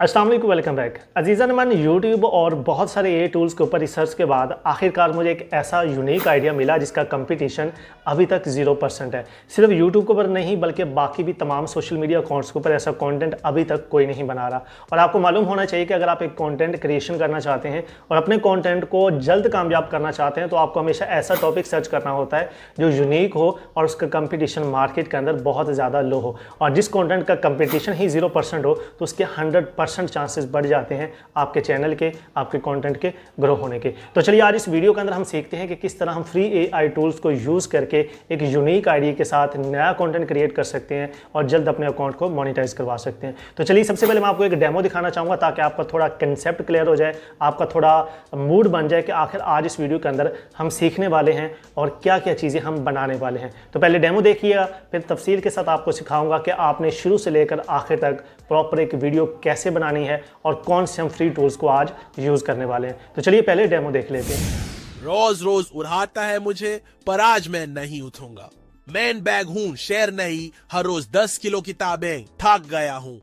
अस्सलाम वालेकुम, welcome back. अजीज़ान मन, यूट्यूब और बहुत सारे ए टूल्स के ऊपर रिसर्च के बाद आखिरकार मुझे एक ऐसा यूनिक आइडिया मिला जिसका कंपटीशन अभी तक 0% है। सिर्फ यूट्यूब के ऊपर नहीं बल्कि बाकी भी तमाम सोशल मीडिया अकाउंट्स के ऊपर ऐसा कंटेंट अभी तक कोई नहीं बना रहा। और आपको मालूम होना चाहिए कि अगर आप एक कंटेंट क्रिएशन करना चाहते हैं और अपने कंटेंट को जल्द कामयाब करना चाहते हैं तो आपको हमेशा ऐसा टॉपिक सर्च करना होता है जो यूनिक हो और उसका कंपटीशन मार्केट के अंदर बहुत ज़्यादा लो हो। और जिस कॉन्टेंट का कंपटीशन ही 0% हो तो उसके 100% चांसेस बढ़ जाते हैं आपके चैनल के, आपके कंटेंट के ग्रो होने के। तो चलिए आज इस वीडियो के अंदर हम सीखते हैं कि किस तरह हम फ्री एआई टूल्स को यूज़ करके एक यूनिक आइडिया के साथ नया कंटेंट क्रिएट कर सकते हैं और जल्द अपने अकाउंट को मोनेटाइज करवा सकते हैं। तो चलिए सबसे पहले मैं आपको एक डेमो दिखाना चाहूँगा ताकि आपका थोड़ा कंसेप्ट क्लियर हो जाए, आपका थोड़ा मूड बन जाए कि आखिर आज इस वीडियो के अंदर हम सीखने वाले हैं और क्या क्या चीज़ें हम बनाने वाले हैं। तो पहले डेमो देखिएगा, फिर तफसील के साथ आपको सिखाऊंगा कि आपने शुरू से लेकर आखिर तक प्रॉपर एक वीडियो कैसे बनानी है और कौन से हम फ्री टूल्स को आज यूज करने वाले हैं। तो चलिए पहले डेमो देख लेते हैं। रोज रोज उड़ाता है मुझे, पर आज मैं नहीं उठूंगा। मैन बैग हूँ, शेर नहीं, हर रोज 10 किलो किताबें, थक गया हूँ।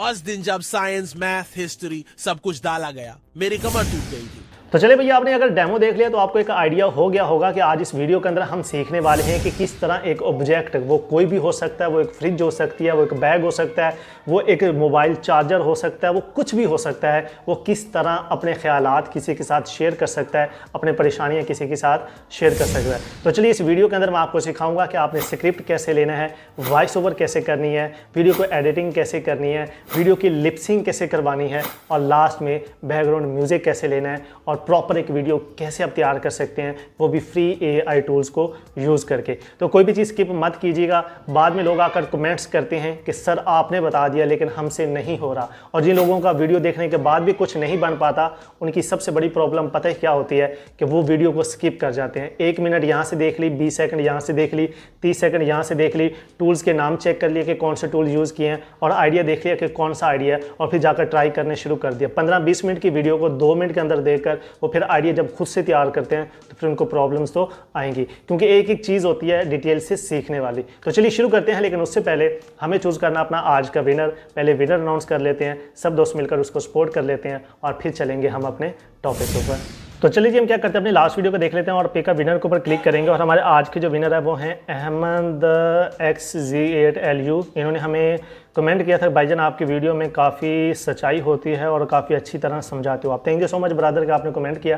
उस दिन जब साइंस, मैथ, हिस्ट्री सब कुछ डाला गया, मेरी कमर टूट गई थी। तो चलिए भैया, आपने अगर डेमो देख लिया तो आपको एक आइडिया हो गया होगा कि आज इस वीडियो के अंदर हम सीखने वाले हैं कि किस तरह एक ऑब्जेक्ट, वो कोई भी हो सकता है, वो एक फ्रिज हो सकती है, वो एक बैग हो सकता है, वो एक मोबाइल चार्जर हो सकता है, वो कुछ भी हो सकता है, वो किस तरह अपने ख्यालात किसी के साथ शेयर कर सकता है, अपने परेशानियां किसी के साथ शेयर कर सकता है। तो चलिए इस वीडियो के अंदर मैं आपको सिखाऊंगा कि आपने स्क्रिप्ट कैसे लेना है, वॉइस ओवर कैसे करनी है, वीडियो को एडिटिंग कैसे करनी है, वीडियो की लिपसिंग कैसे करवानी है और लास्ट में बैकग्राउंड म्यूजिक कैसे लेना है और प्रॉपर एक वीडियो कैसे आप तैयार कर सकते हैं, वो भी फ्री एआई टूल्स को यूज़ करके। तो कोई भी चीज़ स्किप मत कीजिएगा। बाद में लोग आकर कमेंट्स करते हैं कि सर आपने बता दिया लेकिन हमसे नहीं हो रहा। और जिन लोगों का वीडियो देखने के बाद भी कुछ नहीं बन पाता, उनकी सबसे बड़ी प्रॉब्लम पता है क्या होती है कि वो वीडियो को स्किप कर जाते हैं। 1 मिनट यहाँ से देख ली, 20 सेकंड यहाँ से देख ली, 30 सेकंड यहाँ से देख ली, टूल्स के नाम चेक कर लिए कि कौन से टूल यूज़ किए हैं और आइडिया देख लिया कि कौन सा आइडिया है और फिर जाकर ट्राई करने शुरू कर दिया। 15-20 मिनट की वीडियो को 2 मिनट के अंदर देखकर वो फिर आइडिया जब खुद से तैयार करते हैं तो फिर उनको प्रॉब्लम्स तो आएंगी, क्योंकि एक एक चीज़ होती है डिटेल से सीखने वाली। तो चलिए शुरू करते हैं, लेकिन उससे पहले हमें चूज़ करना अपना आज का विनर। पहले विनर अनाउंस कर लेते हैं, सब दोस्त मिलकर उसको सपोर्ट कर लेते हैं और फिर चलेंगे हम अपने टॉपिक के ऊपर। तो चलिए जी, हम क्या करते हैं, अपने लास्ट वीडियो को देख लेते हैं और पे का विनर के ऊपर क्लिक करेंगे और हमारे आज के जो विनर है वो हैं अहमद XZ8LU। इन्होंने हमें कमेंट किया था, भाईजान आपकी वीडियो में काफ़ी सच्चाई होती है और काफ़ी अच्छी तरह समझाते हो आप। Thank you so much brother कि आपने कमेंट किया।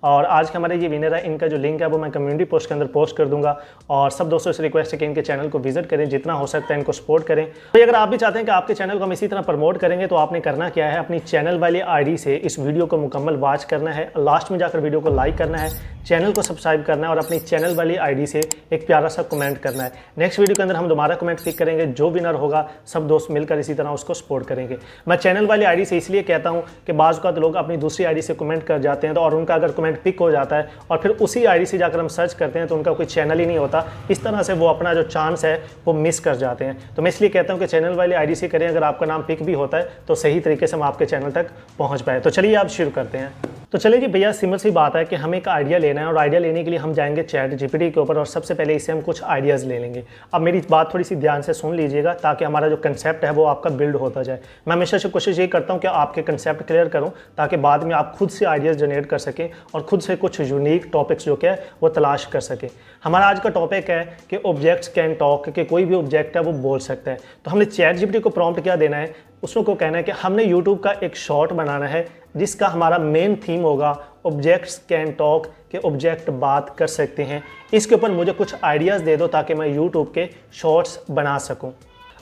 और आज के हमारे ये विनर है, इनका जो लिंक है वो मैं कम्युनिटी पोस्ट के अंदर पोस्ट कर दूंगा और सब दोस्तों से रिक्वेस्ट है कि इनके चैनल को विजिट करें, जितना हो सकता है इनको सपोर्ट करें। तो अगर आप भी चाहते हैं कि आपके चैनल को हम इसी तरह प्रमोट करेंगे तो आपने करना क्या है, अपनी चैनल वाली आईडी से इस वीडियो को मुकम्मल वॉच करना है, लास्ट में जाकर वीडियो को लाइक करना है, चैनल को सब्सक्राइब करना है और अपनी चैनल वाली आईडी से एक प्यारा सा कमेंट करना है। नेक्स्ट वीडियो के अंदर हम दोबारा कमेंट पिक करेंगे, जो विनर होगा सब दोस्त मिलकर इसी तरह उसको सपोर्ट करेंगे। मैं चैनल वाली आईडी से इसलिए कहता हूं कि बाज़ का तो लोग अपनी दूसरी आईडी से कमेंट कर जाते हैं तो और उनका अगर कमेंट पिक हो जाता है और फिर उसी आईडी से जाकर हम सर्च करते हैं तो उनका कोई चैनल ही नहीं होता। इस तरह से वो अपना जो चांस है वो मिस कर जाते हैं। तो मैं इसलिए कहता हूँ कि चैनल वाली आईडी से करें, अगर आपका नाम पिक भी होता है तो सही तरीके से हम आपके चैनल तक पहुँच पाए। तो चलिए आप शुरू करते हैं। तो चलिए जी भैया, सिंपल सी बात है कि हमें एक आइडिया लेना है और आइडिया लेने के लिए हम जाएंगे चैट जीपीटी के ऊपर और सबसे पहले इससे हम कुछ आइडियाज़ ले लेंगे। अब मेरी बात थोड़ी सी ध्यान से सुन लीजिएगा ताकि हमारा जो कंसेप्ट है वो आपका बिल्ड होता जाए। मैं हमेशा से कोशिश ये करता हूँ कि आपके कंसेप्ट क्लियर करूँ ताकि बाद में आप खुद से आइडियाज़ जनरेट कर सकें और खुद से कुछ यूनिक टॉपिक्स जो क्या है वो तलाश कर सकें। हमारा आज का टॉपिक है कि ऑब्जेक्ट्स कैन टॉक, कि कोई भी ऑब्जेक्ट है वो बोल सकता है। तो हमने चैट जीपीटी को प्रॉम्प्ट क्या देना है, उसको को कहना है कि हमने यूट्यूब का एक शॉर्ट बनाना है जिसका हमारा मेन थीम होगा ऑब्जेक्ट्स कैन टॉक, के ऑब्जेक्ट बात कर सकते हैं। इसके ऊपर मुझे कुछ आइडियाज़ दे दो ताकि मैं यूट्यूब के शॉर्ट्स बना सकूं।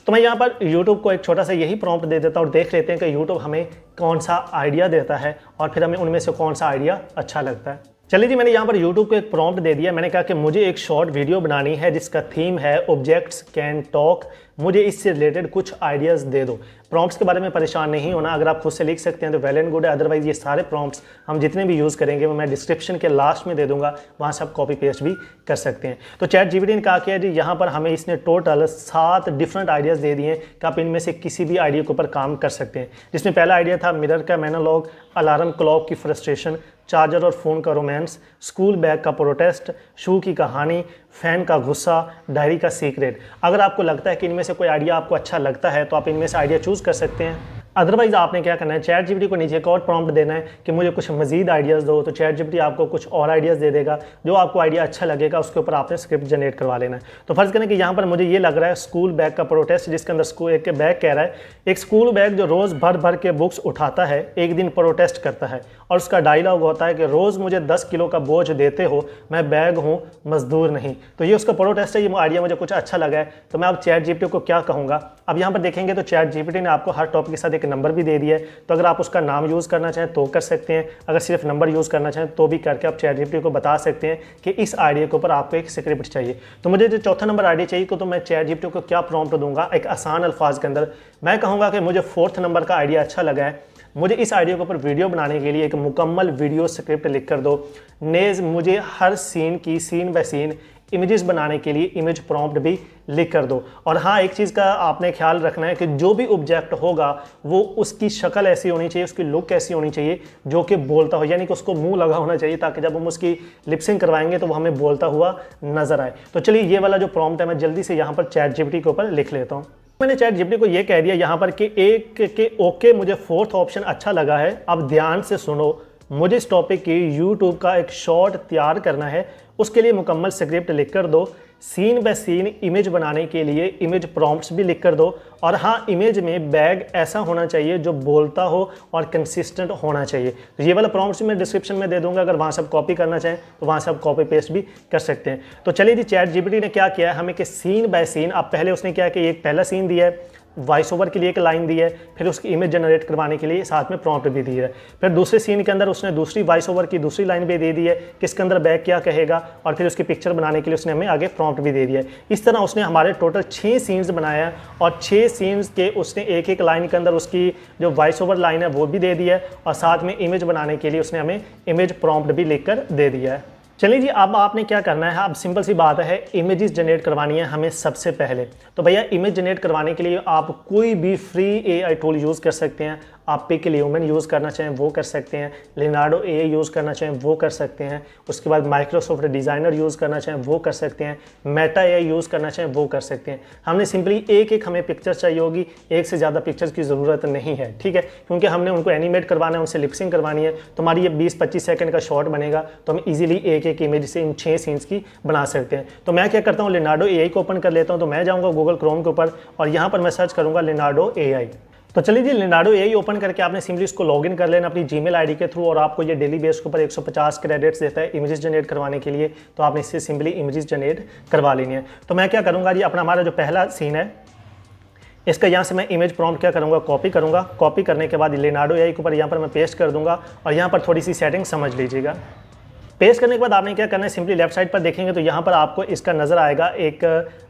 तो मैं यहाँ पर यूट्यूब को एक छोटा सा यही प्रॉम्प्ट दे देता हूँ और देख लेते हैं कि यूट्यूब हमें कौन सा आइडिया देता है और फिर हमें उनमें से कौन सा आइडिया अच्छा लगता है। चलिए जी, मैंने यहाँ पर YouTube को एक प्रॉम्प्ट दे दिया। मैंने कहा कि मुझे एक शॉर्ट वीडियो बनानी है जिसका थीम है ऑब्जेक्ट्स कैन टॉक, मुझे इससे रिलेटेड कुछ आइडियाज़ दे दो। प्रॉम्प्ट्स के बारे में परेशान नहीं होना, अगर आप खुद से लिख सकते हैं तो वेल एंड गुड है, अदरवाइज ये सारे प्रॉम्प्ट्स हम जितने भी यूज़ करेंगे वो मैं डिस्क्रिप्शन के लास्ट में दे दूंगा, वहाँ से आप कॉपी पेस्ट भी कर सकते हैं। तो चैट जीपीटी ने कहा कि जी यहाँ पर हमें इसने टोटल 7 डिफरेंट आइडियाज़ दे दिए कि आप इनमें से किसी भी आइडिया के ऊपर काम कर सकते हैं। जिसमें पहला आइडिया था मिरर का मोनोलॉग, अलार्म क्लॉक की फ्रस्ट्रेशन, चार्जर और फ़ोन का रोमांस, स्कूल बैग का प्रोटेस्ट, शू की कहानी, फ़ैन का गुस्सा, डायरी का सीक्रेट। अगर आपको लगता है कि इनमें से कोई आइडिया आपको अच्छा लगता है तो आप इनमें से आइडिया चूज़ कर सकते हैं। अदरवाइज आपने क्या करना है, चैट जीपीटी को नीचे एक और प्रॉम्प्ट देना है कि मुझे कुछ मजीद आइडियाज़ दो, तो चैट जीपीटी आपको कुछ और आइडियाज़ दे देगा, जो आपको आइडिया अच्छा लगेगा उसके ऊपर आपने स्क्रिप्ट जनरेट करवा लेना है। तो फर्ज करें कि यहाँ पर मुझे ये लग रहा है स्कूल बैग का प्रोटेस्ट, जिसके अंदर स्कूल एक बैग कह रहा है, एक स्कूल बैग जो रोज़ भर भर के बुक्स उठाता है एक दिन प्रोटेस्ट करता है, और उसका डायलॉग होता है कि रोज़ मुझे 10 किलो का बोझ देते हो, मैं बैग हूँ मजदूर नहीं। तो ये उसका प्रोटेस्ट है, ये आइडिया मुझे कुछ अच्छा लगा है। तो मैं अब चैट जीपीटी को क्या कहूँगा, अब यहाँ पर देखेंगे तो चैट जीपीटी ने आपको हर टॉपिक के साथ एक नंबर भी दे दिया है, तो अगर आप उसका नाम यूज़ करना चाहें तो कर सकते हैं, अगर सिर्फ नंबर यूज़ करना चाहें तो भी करके आप चैट जीपीटी को बता सकते हैं कि इस आइडिया के ऊपर आपको एक स्क्रिप्ट चाहिए। तो मुझे जो चौथा नंबर आइडिया चाहिए तो मैं चैट जीपीटी को क्या प्रॉम्प्ट दूंगा, एक आसान अल्फाज के अंदर मैं कहूँगा कि मुझे 4th नंबर का आइडिया अच्छा लगा है, मुझे इस आइडिया के ऊपर वीडियो बनाने के लिए एक मुकम्मल वीडियो स्क्रिप्ट लिख कर दो। नेज़ मुझे हर सीन की सीन बाय सीन इमेजेस बनाने के लिए इमेज प्रॉम्प्ट भी लिख कर दो। और हाँ, एक चीज़ का आपने ख्याल रखना है कि जो भी ऑब्जेक्ट होगा वो उसकी शक्ल ऐसी होनी चाहिए, उसकी लुक ऐसी होनी चाहिए जो कि बोलता हो, यानी कि उसको मुंह लगा होना चाहिए, ताकि जब हम उसकी लिपसिंग करवाएंगे तो वो हमें बोलता हुआ नजर आए। तो चलिए ये वाला जो प्रॉम्प्ट है मैं जल्दी से यहाँ पर चैट जीपीटी के ऊपर लिख लेता हूँ। मैंने चैट जीपीटी को ये कह दिया यहाँ पर कि एक के ओके, मुझे 4th ऑप्शन अच्छा लगा है, अब ध्यान से सुनो, मुझे इस टॉपिक की यूट्यूब का एक शॉर्ट तैयार करना है, उसके लिए मुकम्मल स्क्रिप्ट लिख कर दो, सीन बाय सीन इमेज बनाने के लिए इमेज प्रॉम्प्ट्स भी लिख कर दो, और हाँ, इमेज में बैग ऐसा होना चाहिए जो बोलता हो और कंसिस्टेंट होना चाहिए। तो ये वाला प्रॉम्प्ट्स मैं डिस्क्रिप्शन में दे दूंगा, अगर वहाँ से आप कॉपी करना चाहें तो वहाँ से आप कॉपी पेस्ट भी कर सकते हैं। तो चलिए जी, चैट जीपीटी ने क्या किया है हमें कि सीन बाय सीन, अब पहले उसने क्या कि एक पहला सीन दिया है, वॉइस ओवर के लिए एक लाइन दी है, फिर उसकी इमेज जनरेट करवाने के लिए साथ में प्रॉम्प्ट भी दी है, फिर दूसरे सीन के अंदर उसने दूसरी वॉइस ओवर की दूसरी लाइन भी दे दी है किसके अंदर बैग क्या कहेगा, और फिर उसकी पिक्चर बनाने के लिए उसने हमें आगे प्रॉम्प्ट भी दे दिया है। इस तरह उसने हमारे टोटल 6 सीन्स बनाया है, और 6 सीन्स के उसने एक एक लाइन के अंदर उसकी जो वॉइस ओवर लाइन है वो भी दे दी है, और साथ में इमेज बनाने के लिए उसने हमें इमेज प्रॉम्प्ट भी लिख कर दे दिया है। चलिए जी, अब आपने क्या करना है, अब सिंपल सी बात है, इमेजेस जनरेट करवानी है हमें सबसे पहले। तो भैया इमेज जनरेट करवाने के लिए आप कोई भी फ्री एआई टूल यूज़ कर सकते हैं। आप पिकल्यूमन यूज़ करना चाहें वो कर सकते हैं, लिनार्डो एआई यूज़ करना चाहें वो कर सकते हैं, उसके बाद माइक्रोसॉफ्ट डिज़ाइनर यूज़ करना चाहें वो कर सकते हैं, मेटा एआई यूज़ करना चाहें वो कर सकते हैं। हमने सिंपली एक हमें पिक्चर चाहिए होगी, एक से ज़्यादा पिक्चर्स की ज़रूरत नहीं है, ठीक है, क्योंकि हमने उनको एनिमेट करवाना है, उनसे लिपसिंग करवानी है। तो हमारी ये 20-25 सेकंड का शॉर्ट बनेगा, तो हम इजीली एक इमेज से इन 6 सीन्स की बना सकते हैं। तो मैं क्या करता हूँ, लिनार्डो एआई को ओपन कर लेता हूँ। तो मैं जाऊँगा गूगल क्रोम के ऊपर और यहाँ पर मैं सर्च करूँगा लिनार्डो एआई। तो चलिए जी, लिनार्डो एआई ओपन करके आपने सिंपली इसको लॉगिन कर लेना अपनी जीमेल आईडी के थ्रू, और आपको ये डेली बेस के ऊपर 150 क्रेडिट्स देता है इमेजेस जनरेट करवाने के लिए। तो आपने इससे सिंपली इमेजेस जनरेट करवा लेनी है। तो मैं क्या करूँगा जी, अपना हमारा जो पहला सीन है इसका यहाँ से मैं इमेज प्रॉम्प्ट क्या करूँगा, कॉपी करूँगा। कॉपी करने के बाद लिनार्डो एआई के ऊपर यहाँ पर मैं पेस्ट कर दूँगा, और यहाँ पर थोड़ी सी सेटिंग समझ लीजिएगा। पेस्ट करने के बाद आपने क्या करना है, सिंपली लेफ्ट साइड पर देखेंगे तो यहाँ पर आपको इसका नज़र आएगा एक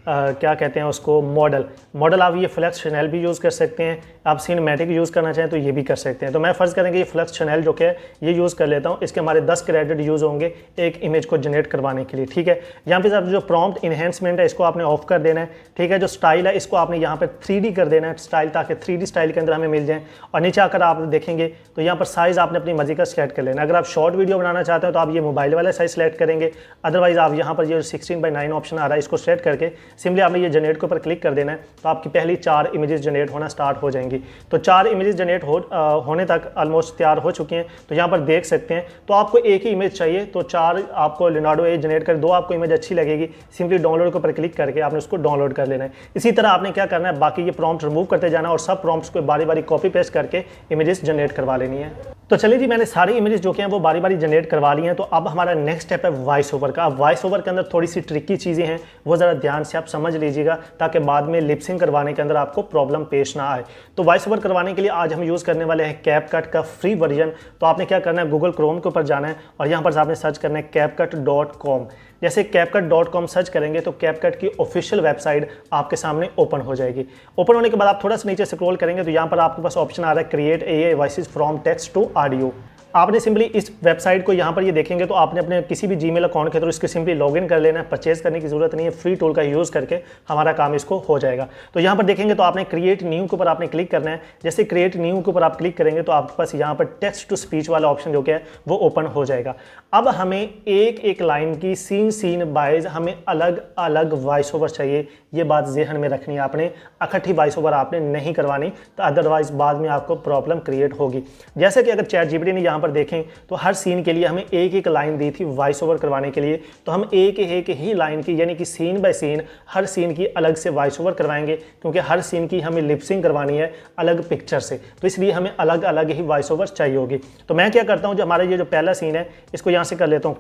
क्या कहते हैं उसको, मॉडल। आप ये फ्लैक्स चैनल भी यूज़ कर सकते हैं, आप सिनेमैटिक यूज़ करना चाहें तो ये भी कर सकते हैं। तो मैं फ़र्ज़ करेंगे ये फ्लैक्स चैनल जो कि ये यूज़ कर लेता हूँ। इसके हमारे 10 क्रेडिट यूज़ होंगे एक इमेज को जनरेट करवाने के लिए, ठीक है। यहाँ पे जो प्रॉम्प्ट इन्हेंसमेंट है इसको आपने ऑफ कर देना है, ठीक है। जो स्टाइल है इसको आपने यहाँ पर 3D कर देना है स्टाइल, ताकि 3D स्टाइल के अंदर हमें मिल जाए। और नीचे आकर आप देखेंगे तो यहाँ पर साइज़ आपने अपनी मर्जी का सेलेक्ट कर लेना। अगर आप शॉर्ट वीडियो बनाना चाहते हैं तो आप ये मोबाइल वाला साइज सेलेक्ट करेंगे, अदरवाइज आप यहाँ पर ये 16:9 ऑप्शन आ रहा है, इसको सेलेक्ट करके सिंपली आपने ये जनरेट के ऊपर क्लिक कर देना है। तो आपकी पहली 4 इमेजेस जनरेट होना स्टार्ट हो जाएंगी। तो 4 इमेजेस जनरेट होने तक ऑलमोस्ट तैयार हो चुकी हैं। तो यहाँ पर देख सकते हैं। तो आपको एक ही इमेज चाहिए, तो 4 आपको लिनार्डो एआई जनरेट कर, 2 आपको इमेज अच्छी लगेगी, सिंपली डाउनलोड के ऊपर क्लिक करके आपने उसको डाउनलोड कर लेना है। इसी तरह आपने क्या करना है, बाकी ये प्रॉम्प्ट रिमूव करते जाना और सब प्रॉम्प्ट्स को बारी बारी कॉपी पेस्ट करके इमेजेस जनरेट करवा लेनी है। तो चलिए जी, मैंने सारी इमेजेस जो कि हैं वो बारी बारी जनरेट करवा ली हैं। तो अब हमारा नेक्स्ट स्टेप है वॉइस ओवर का। अब वॉइस ओवर के अंदर थोड़ी सी ट्रिकी चीज़ें हैं, वो ज़रा ध्यान से आप समझ लीजिएगा, ताकि बाद में लिपसिंग करवाने के अंदर आपको प्रॉब्लम पेश ना आए। तो वॉइस ओवर करवाने के लिए आज हम यूज़ करने वाले हैं कैपकट का फ्री वर्जन। तो आपने क्या करना है, गूगल क्रोम के ऊपर जाना है और यहाँ पर आपने सर्च करना है CapCut.com। जैसे CapCut.com सर्च करेंगे तो CapCut की ऑफिशियल वेबसाइट आपके सामने ओपन हो जाएगी। ओपन होने के बाद आप थोड़ा सा नीचे स्क्रॉल करेंगे तो यहाँ पर आपके पास ऑप्शन आ रहा है create AI voices from text to audio. आपने सिंपली इस वेबसाइट को यहाँ पर ये देखेंगे तो आपने अपने किसी भी जीमेल अकाउंट के थ्रू इसको सिंपली लॉगिन कर लेना है, परचेज करने की जरूरत नहीं है, फ्री टूल का यूज़ करके हमारा काम इसको हो जाएगा। तो यहाँ पर देखेंगे तो आपने क्रिएट न्यू के ऊपर आपने क्लिक करना है। जैसे क्रिएट न्यू के ऊपर आप क्लिक करेंगे तो आपके पास यहाँ पर टेक्स्ट टू स्पीच वाला ऑप्शन जो कि है वो ओपन हो जाएगा। अब हमें एक एक लाइन की सीन वाइज हमें अलग अलग वॉइस ओवर चाहिए, ये बात ज़हन में रखनी है आपने। इकट्ठी वॉइस ओवर आपने नहीं करवानी, तो अदरवाइज बाद में आपको प्रॉब्लम क्रिएट होगी। जैसे कि अगर ChatGPT ने यहाँ पर देखें तो हर सीन के लिए हमें एक एक लाइन दी थी वॉइस ओवर करवाने के लिए, तो हम एक ही लाइन की यानी कि सीन बाय सीन हर सीन की अलग से वॉइस ओवर करवाएंगे, क्योंकि हर सीन की हमें लिपसिंग करवानी है अलग पिक्चर से, तो इसलिए हमें अलग अलग ही वॉइस ओवर चाहिए होगी। तो मैं क्या करता हूँ, जो हमारा ये जो पहला सीन है इसको यहाँ से कर लेता हूँ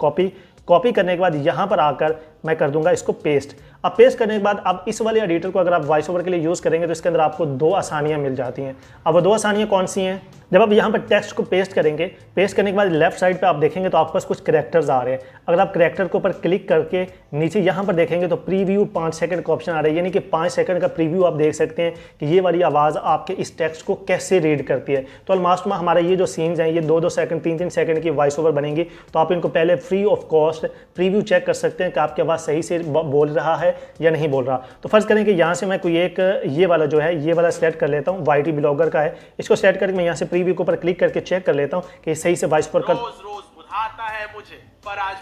कॉपी करने के बाद यहाँ पर आकर मैं कर दूंगा इसको पेस्ट। अब पेस्ट करने के बाद अब इस वाले एडिटर को अगर आप वॉइस ओवर के लिए यूज़ करेंगे तो इसके अंदर आपको 2 आसानियाँ मिल जाती हैं। अब वो 2 आसानियाँ कौन सी हैं? जब आप यहाँ पर टेक्स्ट को पेस्ट करेंगे, पेस्ट करने के बाद लेफ्ट साइड पे आप देखेंगे तो आपके पास कुछ कैरेक्टर्स आ रहे हैं। अगर आप कैरेक्टर के ऊपर क्लिक करके नीचे यहाँ पर देखेंगे तो प्रीव्यू 5 सेकंड का ऑप्शन आ रहा है, यानी कि 5 सेकंड का प्रीव्यू आप देख सकते हैं कि ये वाली आवाज़ आपके इस टेक्स्ट को कैसे रीड करती है। तो ऑलमोस्ट में हमारा ये जो सीन्स हैं ये 2-2 सेकंड 3-3 सेकंड की वॉइस ओवर बनेंगी। तो आप इनको पहले free of cost preview check कर सकते हैं कि आपकी आवाज़ सही से बोल रहा है या नहीं बोल रहा। तो फर्ज करें कि यहाँ से मैं कोई एक ये वाला जो है ये वाला सेलेक्ट कर लेता हूँ, YT ब्लॉगर का है, इसको सेलेक्ट करके मैं यहाँ से प्रीव्यू के ऊपर क्लिक करके चेक कर लेता हूँ कि सही से वॉइस ओवर कर। रोज बुझाता है मुझे, पर आज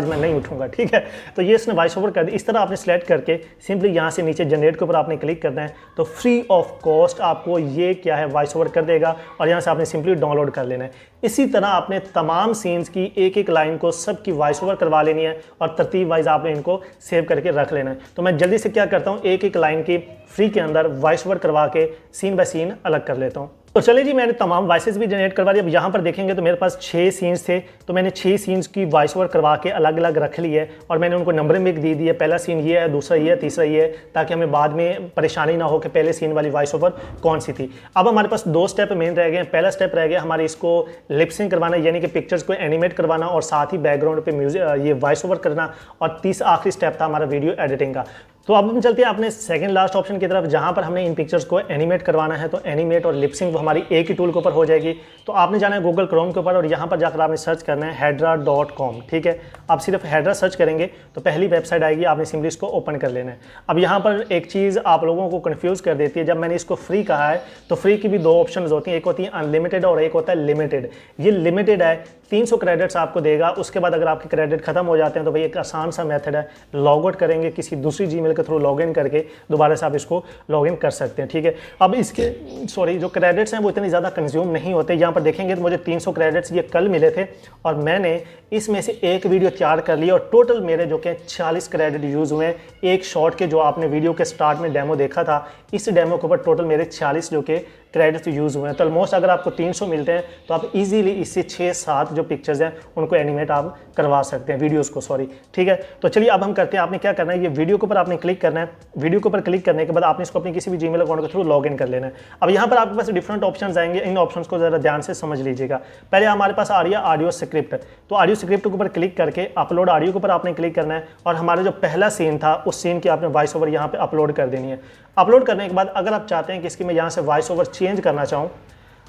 मैं नहीं उठूंगा। ठीक है, तो ये इसने वॉइस ओवर कर दी। इस तरह आपने सेलेक्ट करके सिंपली यहाँ से नीचे जनरेट के ऊपर आपने क्लिक करना है, तो फ्री ऑफ कॉस्ट आपको ये क्या है वॉइस ओवर कर देगा और यहाँ से आपने सिंपली डाउनलोड कर लेना है। इसी तरह आपने तमाम सीन्स की एक एक लाइन को सब की वॉइस ओवर करवा लेनी है और तरतीब वाइज आपने इनको सेव करके रख लेना है। तो मैं जल्दी से क्या करता हूँ, एक एक लाइन की फ्री के अंदर वॉइस ओवर करवा के सीन बाय सीन अलग कर लेता हूँ। तो चलिए जी, मैंने तमाम वॉइसेस भी जनरेट करवा दी। अब यहाँ पर देखेंगे तो मेरे पास 6 सीन्स थे, तो मैंने 6 सीन्स की वॉइस ओवर करवा के अलग अलग रख ली है और मैंने उनको नंबरिंग भी दे दी है। पहला सीन ये है, दूसरा ये है, तीसरा ये है, ताकि हमें बाद में परेशानी ना हो कि पहले सीन वाली वॉइस ओवर कौन सी थी। अब हमारे पास 2 स्टेप मेन रह गए। पहला स्टेप रह गया हमारे इसको लिपसिंग करवाना, यानी कि पिक्चर्स को एनिमेट करवाना और साथ ही बैकग्राउंड पे म्यूजिक ये वॉइस ओवर करना, और आखिरी स्टेप था हमारा वीडियो एडिटिंग का। तो अब हम चलते हैं अपने सेकंड लास्ट ऑप्शन की तरफ, जहां पर हमने इन पिक्चर्स को एनिमेट करवाना है। तो एनिमेट और लिपसिंग वो हमारी एक ही टूल के ऊपर हो जाएगी। तो आपने जाना है गूगल क्रोम के ऊपर और यहाँ पर जाकर आपने सर्च करना है hedra.com। ठीक है, आप सिर्फ हेड्रा सर्च करेंगे तो पहली वेबसाइट आएगी, आपने सिंपली इसको ओपन कर लेना है। अब यहाँ पर एक चीज़ आप लोगों को कन्फ्यूज़ कर देती है, जब मैंने इसको फ्री कहा है तो फ्री की भी 2 ऑप्शन होती हैं, एक होती है अनलिमिटेड और एक होता है लिमिटेड। ये लिमिटेड है, 300 क्रेडिट्स आपको देगा। उसके बाद अगर आपके क्रेडिट खत्म हो जाते हैं तो भाई एक आसान सा मेथड है, लॉग आउट करेंगे किसी दूसरी जीमेल के थ्रू लॉग इन करके दोबारा से आप इसको लॉग इन कर सकते हैं। ठीक है, अब इसके जो क्रेडिट्स हैं वो इतने ज़्यादा कंज्यूम नहीं होते। यहाँ पर देखेंगे तो मुझे 300 क्रेडिट्स ये कल मिले थे और मैंने इसमें से एक वीडियो तैयार कर ली और टोटल मेरे जो कि 40 क्रेडिट यूज़ हुए हैं। एक शॉर्ट के जो आपने वीडियो के स्टार्ट में डेमो देखा था, इस डेमो के ऊपर टोटल मेरे 40 जो कि क्रेडिट्स यूज़ हुए हैं। तो ऑलमोस्ट अगर आपको 300 मिलते हैं तो आप इजीली इससे 6-7 जो पिक्चर्स हैं उनको एनिमेट आप करवा सकते हैं, वीडियोस को, सॉरी। ठीक है, तो चलिए अब हम करते हैं। आपने क्या करना है, ये वीडियो के ऊपर आपने क्लिक करना है। वीडियो के ऊपर क्लिक करने के बाद आपने इसको अपनी किसी भी जीमेल अकाउंट के थ्रू लॉग इन कर लेना है। अब यहाँ पर आपके पास डिफरेंट ऑप्शंस आएंगे, इन ऑप्शंस को ज़रा ध्यान से समझ लीजिएगा। पहले हमारे पास आ रही है ऑडियो स्क्रिप्ट। तो ऑडियो स्क्रिप्ट के ऊपर क्लिक करके अपलोड ऑडियो के ऊपर आपने क्लिक करना है और हमारा जो पहला सीन था उस सीन की आपने वॉइस ओवर यहाँ पे अपलोड कर देनी है। अपलोड करने के बाद अगर आप चाहते हैं कि इसकी मैं यहाँ से वॉइस ओवर चेंज करना चाहूँ,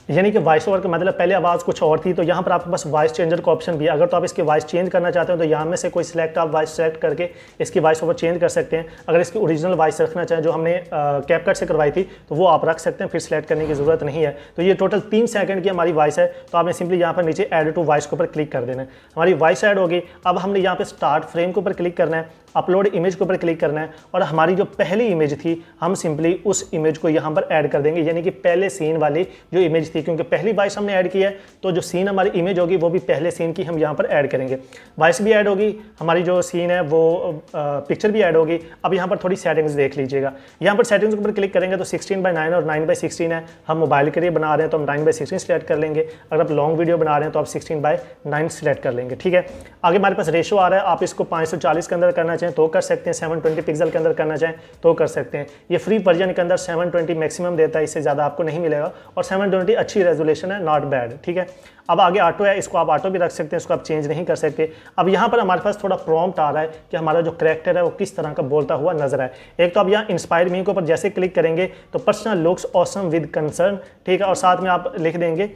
यानी कि वॉइस ओवर का मतलब पहले आवाज़ कुछ और थी, तो यहाँ पर आपके पास वॉइस चेंजर का ऑप्शन भी है। अगर तो आप इसकी वॉइस चेंज करना चाहते हो तो यहाँ में से कोई सिलेक्ट आप वॉइस सेलेक्ट करके इसकी वॉइस ओवर चेंज कर सकते हैं। अगर इसकी ओरिजिनल वॉइस रखना चाहें जो हमने कैपकट से करवाई थी तो वो आप रख सकते हैं, फिर सिलेक्ट करने की ज़रूरत नहीं है। तो ये टोटल 3 सेकंड की हमारी वॉइस है, तो आपने सिंपली यहाँ पर नीचे ऐड टू वॉइस के ऊपर क्लिक कर देना है। हमारी वॉइस ऐड होगी। अब हमने यहाँ पर स्टार्ट फ्रेम के ऊपर क्लिक करना है, अपलोड इमेज के ऊपर क्लिक करना है और हमारी जो पहली इमेज थी हम सिंपली उस इमेज को यहाँ पर ऐड कर देंगे, यानी कि पहले सीन वाली जो इमेज थी, क्योंकि पहली वॉइस हमने ऐड की है तो जो सीन हमारी इमेज होगी वो भी पहले सीन की हम यहाँ पर ऐड करेंगे। वॉइस भी ऐड होगी, हमारी जो सीन है वो पिक्चर भी ऐड होगी। अब यहाँ पर थोड़ी सेटिंग्स देख लीजिएगा। यहाँ पर सेटिंग्स के ऊपर क्लिक करेंगे तो 16:9 और 9:16 है। हम मोबाइल के लिए बना रहे हैं तो हम 9:16 सेलेक्ट कर लेंगे। अगर आप लॉन्ग वीडियो बना रहे हैं तो आप 16:9 सेलेक्ट कर लेंगे। ठीक है, आगे हमारे पास रेशो आ रहा है, आप इसको 540 के अंदर करना चाहें तो कर सकते हैं, 720 पिक्सल के अंदर करना चाहें तो कर सकते हैं। ये फ्री वर्जन के अंदर 720 मैक्सिमम देता है, इससे ज़्यादा आपको नहीं मिलेगा और 720 अच्छी रेजोल्यूशन है, नॉट बैड। ठीक है, अब आगे ऑटो है, इसको आप ऑटो भी रख सकते हैं, इसको आप चेंज नहीं कर सकते। अब यहाँ पर हमारे पास थोड़ा प्रॉम्प्ट आ रहा है कि हमारा जो कैरेक्टर है वो किस तरह का बोलता हुआ नजर आए। एक तो आप यहाँ इंस्पायर मी के ऊपर जैसे क्लिक करेंगे तो personal looks awesome with concern, ठीक है, और साथ में आप लिख देंगे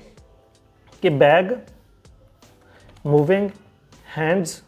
कि बैग मूविंग हैंड्स,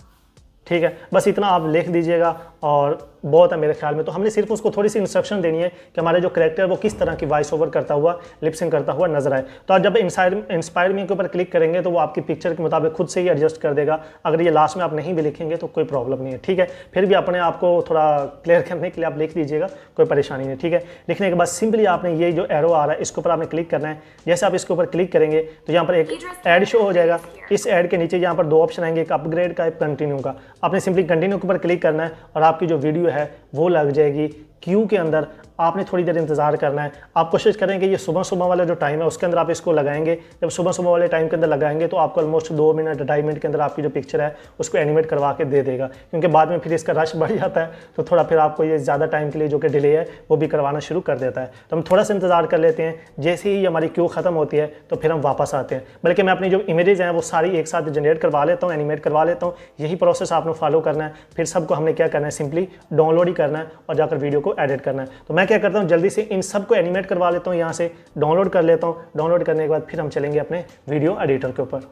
ठीक है, बस इतना आप लिख दीजिएगा और बहुत है मेरे ख्याल में। तो हमने सिर्फ उसको थोड़ी सी इंस्ट्रक्शन देनी है कि हमारा जो करेक्टर है वो किस तरह की वॉइस ओवर करता हुआ, लिपसिंग करता हुआ नजर आए। तो आप जब इंस्पायर मी के ऊपर क्लिक करेंगे तो वो आपकी पिक्चर के मुताबिक खुद से ही एडजस्ट कर देगा। अगर ये लास्ट में आप नहीं भी लिखेंगे तो कोई प्रॉब्लम नहीं है, ठीक है। फिर भी अपने आप को थोड़ा क्लियर करने के लिए आप लिख दीजिएगा, कोई परेशानी नहीं, ठीक है। लिखने के बाद सिंपली आपने ये जो एरो आ रहा है इसके ऊपर आपने क्लिक करना है। जैसे आप इसके ऊपर क्लिक करेंगे तो यहाँ पर एक ऐड शो हो जाएगा। इस ऐड के नीचे यहाँ पर दो ऑप्शन आएंगे, एक अपग्रेड का, एक कंटिन्यू का। आपने सिंपली कंटिन्यू के ऊपर क्लिक करना है और आपकी जो वीडियो है वो लग जाएगी क्यू के अंदर। आपने थोड़ी देर इंतजार करना है। आप कोशिश करें कि ये सुबह सुबह वाला जो टाइम है उसके अंदर आप इसको लगाएंगे। जब सुबह सुबह वाले टाइम के अंदर लगाएंगे तो आपको ऑलमोस्ट 2 मिनट 2.5 मिनट के अंदर आपकी जो पिक्चर है उसको एनिमेट करवा के दे देगा, क्योंकि बाद में फिर इसका रश बढ़ जाता है तो थोड़ा फिर आपको ये ज़्यादा टाइम के लिए जो कि डिले है वो भी करवाना शुरू कर देता है। तो हम थोड़ा सा इंतजार कर लेते हैं। जैसे ही हमारी क्यू ख़त्म होती है तो फिर हम वापस आते हैं। बल्कि मैं अपनी जो इमेजेस हैं वो सारी एक साथ जनरेट करवा लेता हूँ, एनिमेट करवा लेता हूँ। यही प्रोसेस आपने फॉलो करना है। फिर सबको हमने क्या करना है, सिंपली डाउनलोड ही करना है और जाकर वीडियो को एडिट करना है। तो मैं क्या करता हूँ, जल्दी से इन सबको एनिमेट करवा लेता हूँ, यहाँ से डाउनलोड कर लेता हूँ। डाउनलोड करने के बाद फिर हम चलेंगे अपने वीडियो एडिटर के ऊपर।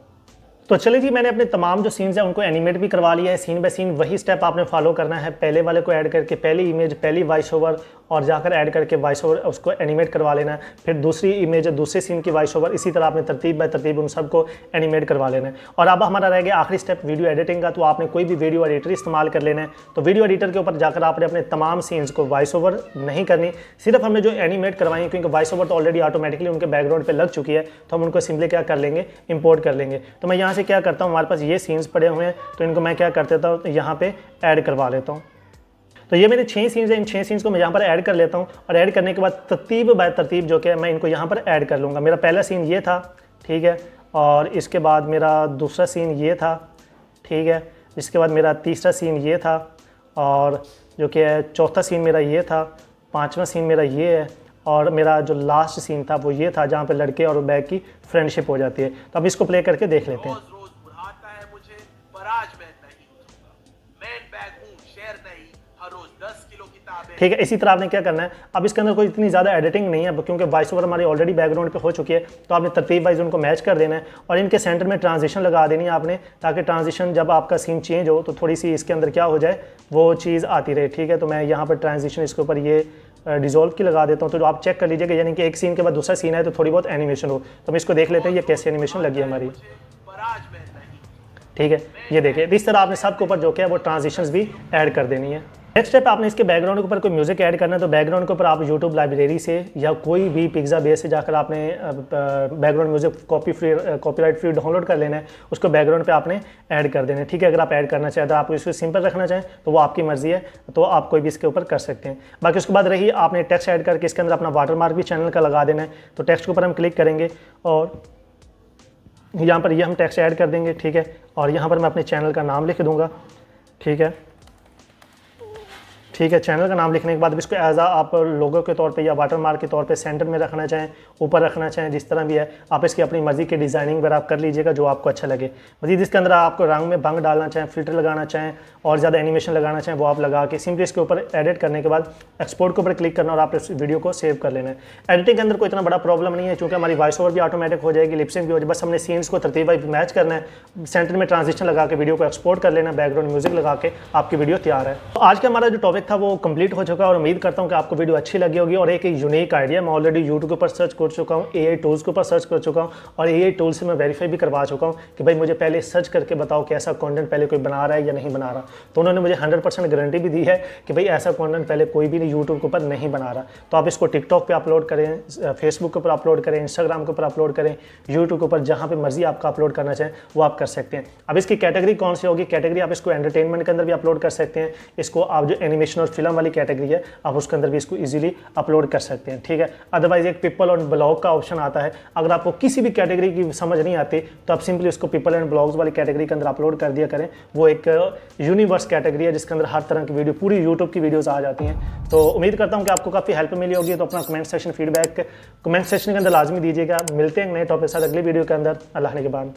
तो चलिए जी, मैंने अपने तमाम जो सीन्स हैं उनको एनिमेट भी करवा लिया है। सीन बाय सीन वही स्टेप आपने फॉलो करना है। पहले वाले को ऐड करके पहली इमेज, पहली वॉइस ओवर और जाकर ऐड करके वॉइस ओवर उसको एनिमेट करवा लेना है। फिर दूसरी इमेज, दूसरे सीन की वॉइस ओवर, इसी तरह आपने तरतीब बाय तरतीब उन सबको एनिमेट करवा लेना है। और अब हमारा रह गया आखिरी स्टेप वीडियो एडिटिंग का। तो आपने कोई भी वीडियो एडिटर इस्तेमाल कर लेना है। तो वीडियो एडिटर के ऊपर जाकर आपने अपने तमाम सीन्स को वॉइस ओवर नहीं करनी, सिर्फ हमने जो एनिमेट करवाई है, क्योंकि वॉइस ओवर तो ऑलरेडी ऑटोमेटिकली उनके बैकग्राउंड पर लग चुकी है, तो हम उनको सिंपली क्या कर लेंगे, इंपोर्ट कर लेंगे। तो मैं यहाँ से क्या करता हूँ, हमारे पास ये सीन्स पड़े हुए हैं तो इनको मैं क्या कर देता हूँ, यहाँ पे ऐड करवा लेता हूँ। तो ये मेरे 6 सीन्स हैं। इन 6 सीन्स को मैं यहाँ पर ऐड कर लेता हूँ और ऐड करने के बाद तरतीब बाय तरतीब जो कि मैं इनको यहाँ पर ऐड कर लूँगा। मेरा पहला सीन ये था, ठीक है, और इसके बाद मेरा दूसरा सीन ये था, ठीक है, इसके बाद मेरा तीसरा सीन ये था, और जो कि चौथा सीन मेरा ये था, 5वां सीन मेरा ये है, और मेरा जो लास्ट सीन था वो ये था जहाँ पे लड़के और बैग की फ्रेंडशिप हो जाती है। तो अब इसको प्ले करके देख लेते हैं। रोज बुढ़ाता है मुझे, पर आज मैं नहीं उठूंगा। मैं बैग हूँ, शेर नहीं, हर रोज 10 किलो किताबें। ठीक है, इसी तरह आपने क्या करना है, अब इसके अंदर कोई इतनी ज़्यादा एडिटिंग नहीं है क्योंकि वॉइस ओवर हमारी ऑलरेडी बैकग्राउंड पे हो चुकी है। तो आपने तरतीब वाइज उनको मैच कर देना है और इनके सेंटर में ट्रांजिशन लगा देनी है आपने, ताकि ट्रांजिशन जब आपका सीन चेंज हो तो थोड़ी सी इसके अंदर क्या हो जाए, वो चीज़ आती रहे। ठीक है, तो मैं यहाँ पर ट्रांजिशन इसके ऊपर ये डिज़ोल्व की लगा देता हूँ। तो जो आप चेक कर लीजिएगा, यानी कि एक सीन के बाद दूसरा सीन है तो थोड़ी बहुत एनिमेशन हो। तो हम इसको देख लेते हैं ये कैसी एनिमेशन लगी है हमारी। ठीक है, ये देखिए, इस तरह आपने सब के ऊपर जो क्या है वो ट्रांजिशंस भी ऐड कर देनी है। नेक्स्ट स्टेप, आपने इसके बैकग्राउंड के ऊपर कोई म्यूजिक ऐड करना है। तो बैकग्राउंड के ऊपर आप यूट्यूब लाइब्रेरी से या कोई भी पिक्सा बेस से जाकर आपने background music copyright free download कर लेना है, उसको बैकग्राउंड पे आपने ऐड कर देना है। ठीक है, अगर आप ऐड करना चाहें तो आप इसको सिंपल रखना चाहें तो वो आपकी मर्जी है, तो आप कोई भी इसके ऊपर कर सकते हैं। बाकी उसके बाद रही आपने टेक्स्ट ऐड करके इसके अंदर अपना वाटरमार्क भी चैनल का लगा देना है। तो टेक्स्ट के ऊपर हम क्लिक करेंगे और यहाँ पर ये हम टेक्स्ट ऐड कर देंगे। ठीक है, और यहाँ पर मैं अपने चैनल का नाम लिख दूँगा। ठीक है, ठीक है, चैनल का नाम लिखने के बाद इसको एज आप लोगो के तौर पे या वाटरमार्क के तौर पे सेंटर में रखना चाहें, ऊपर रखना चाहें, जिस तरह भी है आप इसकी अपनी मर्जी की डिज़ाइनिंग वगैरह आप कर लीजिएगा जो आपको अच्छा लगे। मजीद इसके अंदर आपको रंग में भंग डालना चाहें, फिल्टर लगाना चाहें और ज़्यादा एनिमेशन लगाना चाहें वो आप लगा के सिंपली इसके ऊपर एडिट करने के बाद एक्सपोर्ट के ऊपर क्लिक करना और आप इस वीडियो को सेव कर लेना है। एडिटिंग के अंदर कोई इतना बड़ा प्रॉब्लम नहीं है क्योंकि हमारी वॉइस ओवर भी ऑटोमेटिक हो जाएगी, लिपसिंग भी हो जाएगी। बस हमने सीन्स को तरतीब वाइज मैच करना है, सेंटर में ट्रांजिशन लगा के वीडियो को एक्सपोर्ट कर लेना, बैकग्राउंड म्यूजिक लगा के आपकी वीडियो तैयार है। तो आज का हमारा जो टॉपिक था वो कंप्लीट हो चुका है और उम्मीद करता हूं कि आपको वीडियो अच्छी लगी होगी। और एक यूनिक आइडिया, मैं ऑलरेडी यूट्यूब के ऊपर सर्च कर चुका हूं, एआई टूल्स के ऊपर सर्च कर चुका हूं और एआई टूल से मैं वेरीफाई भी करवा चुका हूं कि भाई मुझे पहले सर्च करके बताओ कि ऐसा कंटेंट पहले कोई बना रहा है या नहीं बना रहा। तो उन्होंने मुझे 100% गारंटी भी दी है कि भाई ऐसा कंटेंट पहले कोई भी यूट्यूब के ऊपर नहीं बना रहा। तो आप इसको टिकटॉक पर अपलोड करें, फेसबुक के ऊपर अपलोड करें, इंस्टाग्राम के ऊपर अपलोड करें, यूट्यूब के ऊपर जहाँ पर मर्जी आपका अपलोड करना चाहें वो आप कर सकते हैं। अब इसकी कैटेगरी कौन सी होगी, कैटेगरी आप इसको एंटरटेनमेंट के अंदर भी अपलोड कर सकते हैं, इसको आप जो एनिमेशन और फिल्म वाली कैटेगरी है आप उसके अंदर भी इसको इजीली अपलोड कर सकते हैं। ठीक है, अदरवाइज एक पीपल और ब्लॉग का ऑप्शन आता है। अगर आपको किसी भी कैटेगरी की समझ नहीं आती तो आप सिंपली उसको पीपल एंड ब्लॉग्स वाली कैटेगरी के अंदर अपलोड कर दिया करें। वो एक यूनिवर्स कैटेगरी है जिसके अंदर हर तरह की वीडियो, पूरी यूट्यूब की वीडियोस आ जाती हैं। तो उम्मीद करता हूँ कि आपको काफ़ी हेल्प मिली होगी। तो अपना comment section feedback comment section के अंदर लाजमी दीजिएगा। मिलते हैं नए टॉपिक के साथ अगली वीडियो के अंदर। अल्लाह ने के बाद।